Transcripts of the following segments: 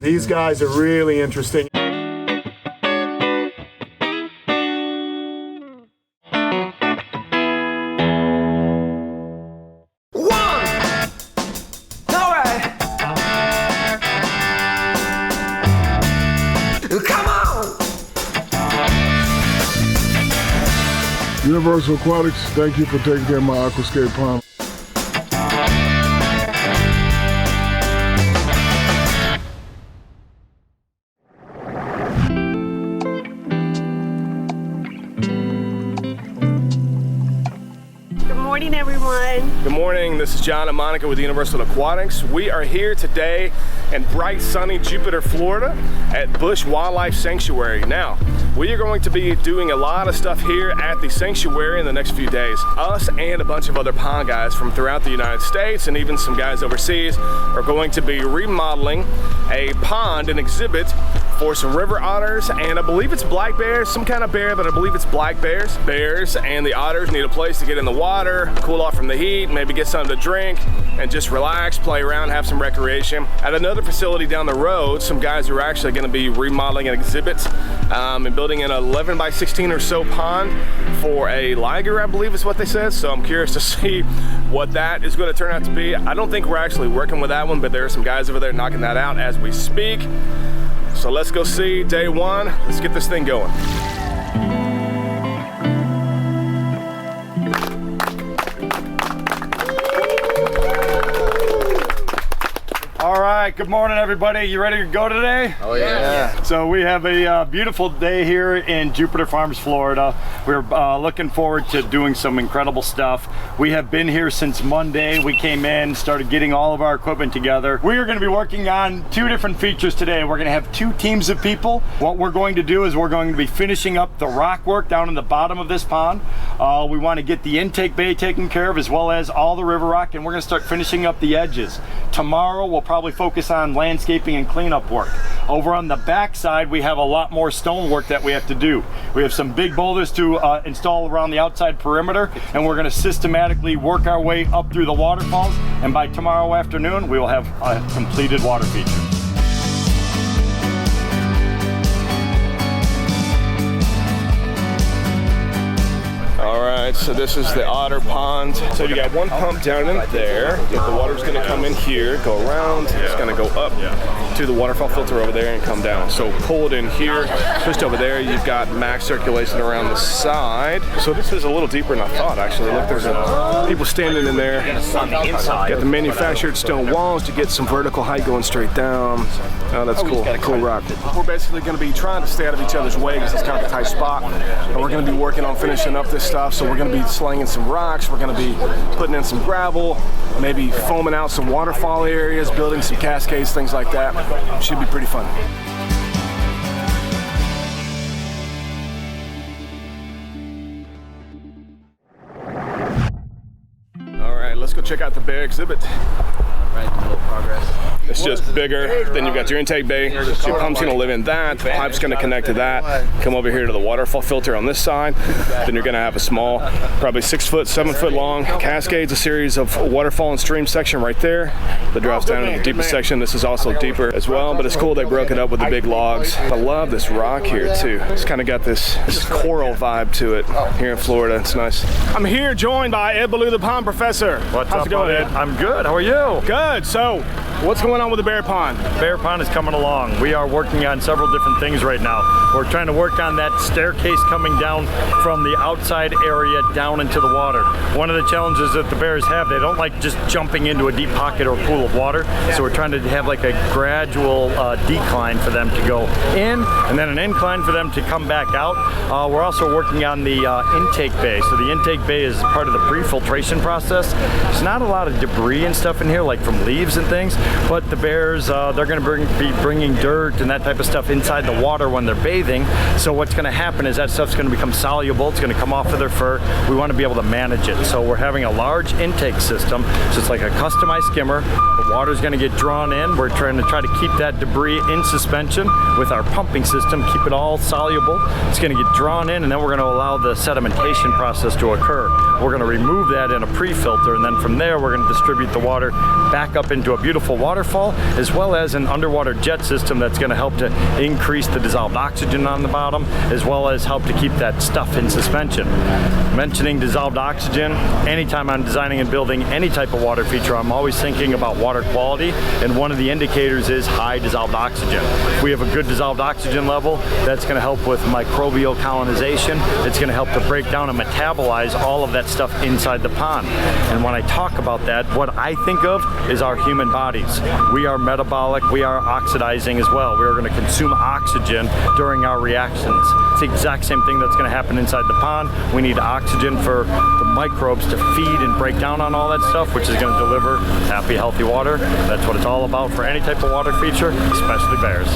These guys are really interesting. Universal Aquatics, thank you for taking care of my aquascape pond. Good morning, everyone. Good morning, this is John and Monica with Universal Aquatics. We are here today in bright, sunny Jupiter, Florida at Busch Wildlife Sanctuary. Now, we are going to be doing a lot of stuff here at the sanctuary in the next few days. Us and a bunch of other pond guys from throughout the United States and even some guys overseas are going to be remodeling a pond and exhibit for some river otters, and I believe it's black bears, some kind of bear, but I believe it's black bears. Bears and the otters need a place to get in the water, cool off from the heat, maybe get something to drink, and just relax, play around, have some recreation. At another facility down the road, some guys are actually going to be remodeling an exhibit and building an 11 by 16 or so pond for a liger, I believe is what they said. So I'm curious to see what that is going to turn out to be. I don't think we're actually working with that one, but there are some guys over there knocking that out as we speak. So let's go see day one. Let's get this thing going. All right, good morning, everybody. You ready to go today? Oh yeah. So we have a beautiful day here in Jupiter Farms, Florida. We're looking forward to doing some incredible stuff. We have been here since Monday. We came in, started getting all of our equipment together. We are going to be working on two different features today. We're going to have two teams of people. What we're going to do is we're going to be finishing up the rock work down in the bottom of this pond. We want to get the intake bay taken care of as well as all the river rock, and we're going to start finishing up the edges. Tomorrow we'll probably focus on landscaping and cleanup work. Over on the back side, we have a lot more stone work that we have to do. We have some big boulders to install around the outside perimeter, and we're going to systematically work our way up through the waterfalls, and by tomorrow afternoon we will have a completed water feature. Alright, so this is the otter pond. So you got one pump down in there. The water's going to come in here, go around, it's going to go up to the waterfall filter over there and come down. So pull it in here, just over there you've got max circulation around the side. So this is a little deeper than I thought actually. Look, there's people standing in there. Got the manufactured stone walls to get some vertical height going straight down. Oh, that's cool. Cool rock. We're basically going to be trying to stay out of each other's way because it's kind of a tight spot. And we're going to be working on finishing up this stuff. So we're going to be slinging some rocks. We're going to be putting in some gravel, maybe foaming out some waterfall areas, building some cascades, things like that. Should be pretty fun. All right, let's go check out the bear exhibit. Right, a little progress. It's just bigger. Then you've got your intake bay. So your pump's going to live in that. The pipe's going to connect to that. Come over here to the waterfall filter on this side. Then you're going to have a small, probably 6 foot, 7 foot long cascades, a series of waterfall and stream section right there that drops down into the deepest section. This is also deeper as well, but it's cool they broke it up with the big logs. I love this rock here too. It's kind of got this coral vibe to it here in Florida. It's nice. I'm here joined by Ed Ballou, the pond professor. How's it going, Ed? I'm good. How are you? Good. So, what's going on with the bear pond? Bear pond is coming along. We are working on several different things right now. We're trying to work on that staircase coming down from the outside area down into the water. One of the challenges that the bears have, they don't like just jumping into a deep pocket or pool of water. So we're trying to have like a gradual decline for them to go in, and then an incline for them to come back out. We're also working on the intake bay. So the intake bay is part of the pre-filtration process. There's not a lot of debris and stuff in here, like from leaves and things, but the bears, they're going to be bringing dirt and that type of stuff inside the water when they're bathing. So what's going to happen is that stuff's going to become soluble. It's going to come off of their fur. We want to be able to manage it. So we're having a large intake system. So it's like a customized skimmer. The water's going to get drawn in. We're trying to keep that debris in suspension with our pumping system, keep it all soluble. It's going to get drawn in, and then we're going to allow the sedimentation process to occur. We're going to remove that in a pre-filter, and then from there we're going to distribute the water back up into a beautiful waterfall, as well as an underwater jet system that's going to help to increase the dissolved oxygen on the bottom, as well as help to keep that stuff in suspension. Mentioning dissolved oxygen, anytime I'm designing and building any type of water feature, I'm always thinking about water quality, and one of the indicators is high dissolved oxygen. If we have a good dissolved oxygen level, that's going to help with microbial colonization. It's going to help to break down and metabolize all of that stuff inside the pond. And when I talk about that, what I think of is our human bodies. We are metabolic, we are oxidizing as well. We are going to consume oxygen during our reactions. It's the exact same thing that's going to happen inside the pond. We need oxygen for the microbes to feed and break down on all that stuff, which is going to deliver happy, healthy water. That's what it's all about for any type of water feature, especially bears.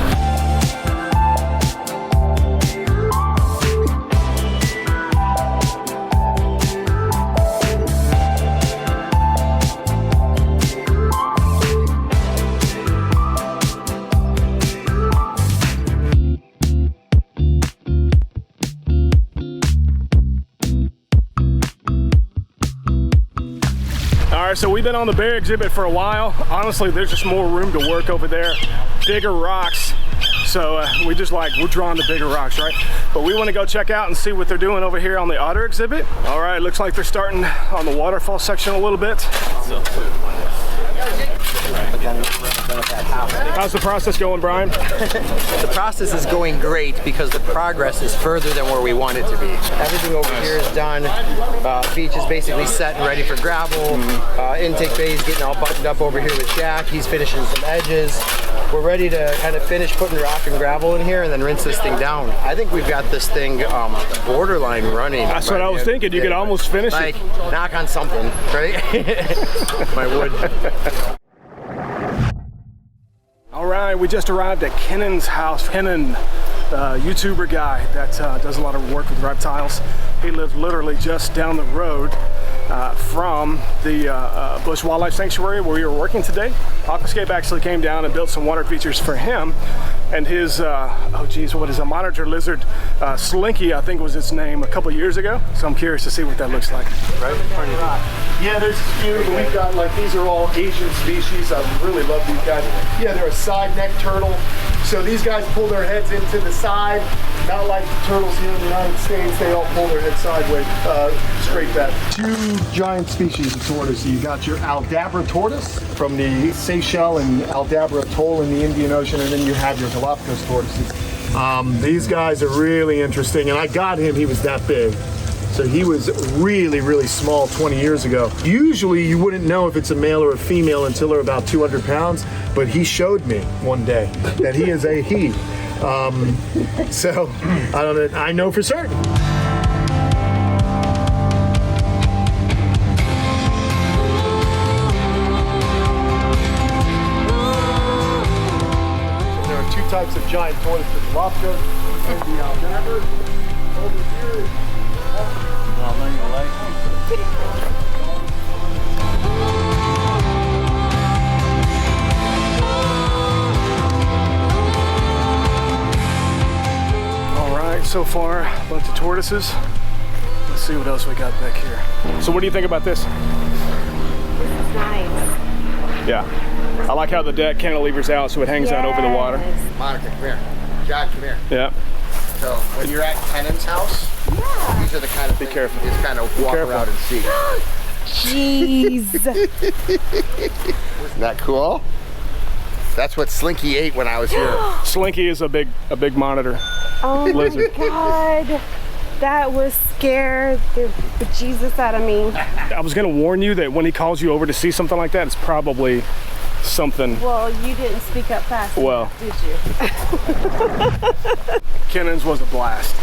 So we've been on the bear exhibit for a while. Honestly, there's just more room to work over there. Bigger rocks. So we're drawn to bigger rocks, right? But we want to go check out and see what they're doing over here on the otter exhibit. All right, looks like they're starting on the waterfall section a little bit. How's the process going, Brian? The process is going great because the progress is further than where we want it to be. Everything over here is done. Beach is basically set and ready for gravel. Intake bay is getting all buttoned up over here with Jack. He's finishing some edges. We're ready to kind of finish putting rock and gravel in here and then rinse this thing down. I think we've got this thing borderline running. That's what I was thinking. You could almost finish it. Knock on something, right? My wood. All right, we just arrived at Kennan's house. Kennan, the YouTuber guy that does a lot of work with reptiles. He lives literally just down the road from the Busch Wildlife Sanctuary where we were working today. Aquascape actually came down and built some water features for him and his, what is a monitor lizard, Slinky, I think was its name, a couple years ago. So I'm curious to see what that looks like. Right? Yeah, there's a few. We've got, like, these are all Asian species. I really love these guys. Yeah, they're a side neck turtle. So these guys pull their heads into the side, not like the turtles here in the United States. They all pull their heads sideways, straight back. Two giant species of tortoise. You got your Aldabra tortoise from the Seychelles and Aldabra atoll in the Indian Ocean, and then you have your Galapagos tortoises. These guys are really interesting, and I got him, he was that big. So he was really, really small 20 years ago. Usually you wouldn't know if it's a male or a female until they're about 200 pounds, but he showed me one day that he is a he. So I know for certain. There are two types of giant tortoise, the Galapagos and the Aldabra. Over here. All right, so far a bunch of tortoises. Let's see what else we got back here. So what do you think about this? This is nice. Yeah, I like how the deck cantilevers out so it hangs out over the water. Monica, come here. Jack, come here. Yeah. So when you're at Kennan's house, these are the kind of things careful. you just kind of walk around and see. Jeez. Isn't that cool? That's what Slinky ate when I was here. Slinky is a big monitor. Oh lizard. my God. That was scared the bejesus out of me. I was gonna warn you that when he calls you over to see something like that, it's probably something. Well, you didn't speak up fast enough, did you? Kennan's was a blast.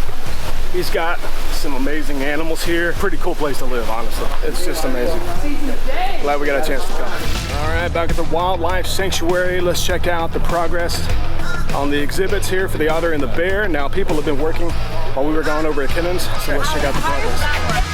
He's got some amazing animals here. Pretty cool place to live, honestly. It's just amazing. Glad we got a chance to come. All right, back at the Wildlife Sanctuary. Let's check out the progress on the exhibits here for the Otter and the Bear. Now, people have been working while we were going over at Kennan's, so let's check out the progress.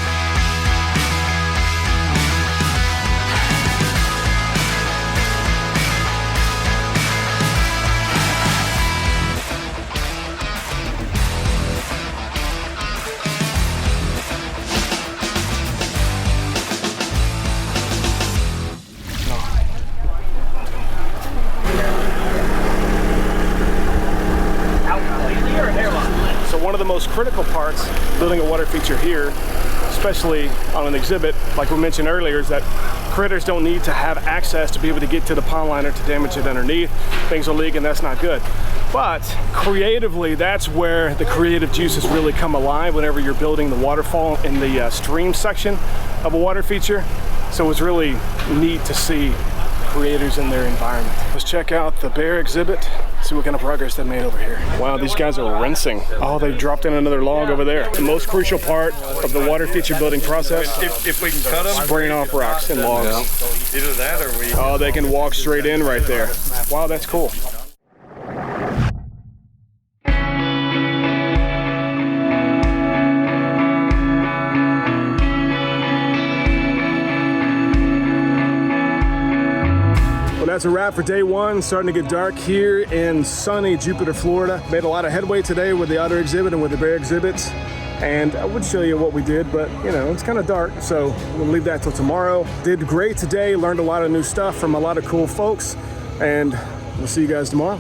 one of the most critical parts building a water feature here, especially on an exhibit, like we mentioned earlier, is that critters don't need to have access to be able to get to the pond liner to damage it underneath. Things will leak and that's not good. But creatively, that's where the creative juices really come alive whenever you're building the waterfall in the stream section of a water feature. So it's really neat to see creators in their environment. Let's check out the bear exhibit, see what kind of progress they made over here. Wow, these guys are rinsing. Oh, they dropped in another log over there. The most crucial part of the water feature building process, If we can cut them, spraying off rocks and logs. either that or we. Oh, they can walk straight in right there. Wow, that's cool. That's a wrap for day one. Starting to get dark here in sunny Jupiter, Florida. Made a lot of headway today with the otter exhibit and with the bear exhibits. And I would show you what we did, but you know, it's kind of dark, so we'll leave that till tomorrow. Did great today, learned a lot of new stuff from a lot of cool folks, and we'll see you guys tomorrow.